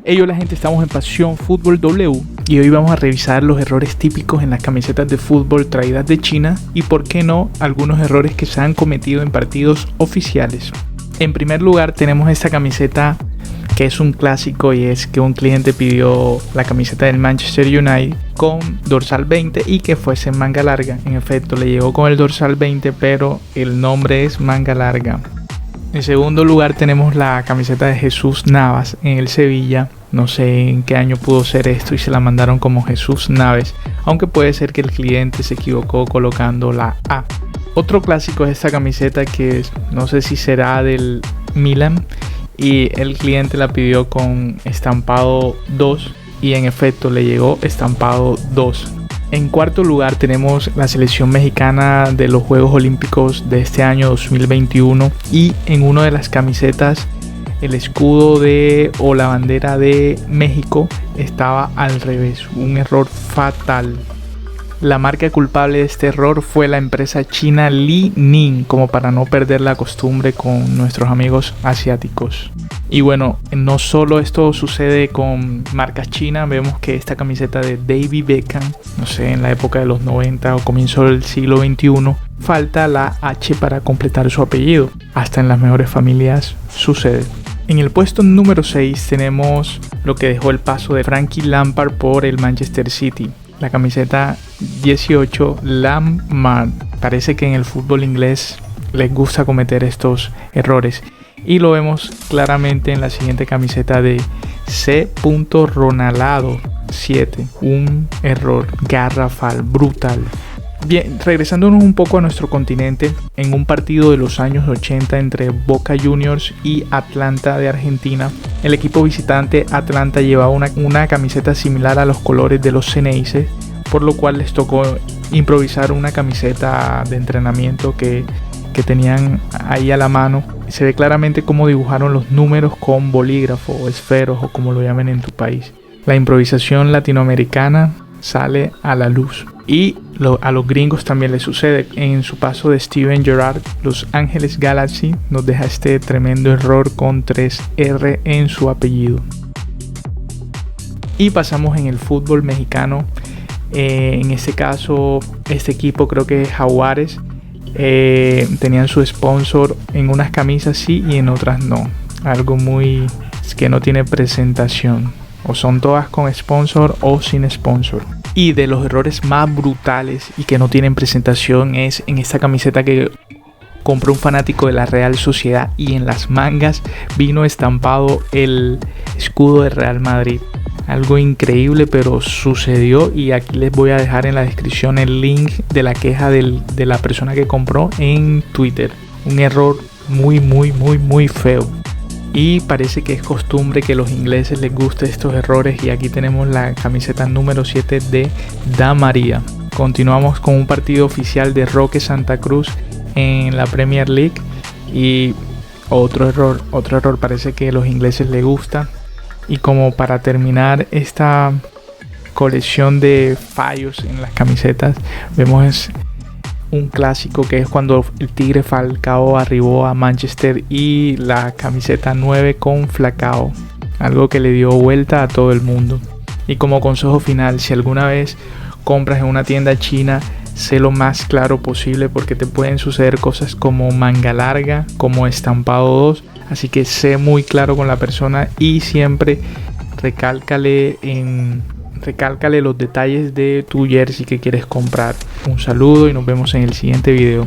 Hey, hola gente, estamos en Pasión Fútbol W y hoy vamos a revisar los errores típicos en las camisetas de fútbol traídas de China y, por qué no, algunos errores que se han cometido en partidos oficiales. En primer lugar tenemos esta camiseta que es un clásico, y es que un cliente pidió la camiseta del Manchester United con dorsal 20 y que fuese manga larga. En efecto, le llegó con el dorsal 20, pero el nombre es manga larga. En segundo lugar tenemos la camiseta de Jesús Navas en el Sevilla. No sé en qué año pudo ser esto y se la mandaron como Jesús Naves, aunque puede ser que el cliente se equivocó colocando la A. Otro clásico es esta camiseta que no sé si será del Milan y el cliente la pidió con estampado 2 y en efecto le llegó estampado 2. En cuarto lugar tenemos la selección mexicana de los Juegos Olímpicos de este año 2021 y en una de las camisetas el escudo o la bandera de México estaba al revés, un error fatal. La marca culpable de este error fue la empresa china Li Ning, como para no perder la costumbre con nuestros amigos asiáticos. Y bueno, no solo esto sucede con marcas chinas, vemos que esta camiseta de David Beckham, no sé, en la época de los 90 o comienzo del siglo XXI, falta la H para completar su apellido. Hasta en las mejores familias sucede. En el puesto número 6 tenemos lo que dejó el paso de Frankie Lampard por el Manchester City. La camiseta 18 Lampard. Parece que en el fútbol inglés les gusta cometer estos errores. Y lo vemos claramente en la siguiente camiseta de C. Ronaldo 7. Un error garrafal, brutal. Bien, regresándonos un poco a nuestro continente, en un partido de los años 80 entre Boca Juniors y Atlanta de Argentina, el equipo visitante Atlanta llevaba una camiseta similar a los colores de los Xeneize, por lo cual les tocó improvisar una camiseta de entrenamiento que tenían ahí a la mano. Se ve claramente cómo dibujaron los números con bolígrafo o esferos o como lo llamen en tu país. La improvisación latinoamericana sale a la luz. Y a los gringos también les sucede. En su paso de Steven Gerrard, Los Ángeles Galaxy nos deja este tremendo error con 3R en su apellido. Y pasamos en el fútbol mexicano. En este caso, este equipo creo que es Jaguares. Tenían su sponsor en unas camisas sí y en otras no. Algo es que no tiene presentación. O son todas con sponsor o sin sponsor. Y de los errores más brutales y que no tienen presentación es en esta camiseta que compró un fanático de la Real Sociedad y en las mangas vino estampado el escudo de Real Madrid. Algo increíble, pero sucedió, y aquí les voy a dejar en la descripción el link de la queja de la persona que compró en Twitter. Un error muy feo. Y parece que es costumbre que a los ingleses les guste estos errores, y aquí tenemos la camiseta número 7 de Da María. Continuamos con un partido oficial de Roque Santa Cruz en la Premier League y otro error, parece que a los ingleses les gusta. Y como para terminar esta colección de fallos en las camisetas, vemos un clásico que es cuando el Tigre Falcao arribó a Manchester y la camiseta 9 con Flacao, algo que le dio vuelta a todo el mundo. Y como consejo final, si alguna vez compras en una tienda china, sé lo más claro posible, porque te pueden suceder cosas como manga larga, como estampado 2, así que sé muy claro con la persona y siempre recálcale los detalles de tu jersey que quieres comprar. Un saludo y nos vemos en el siguiente video.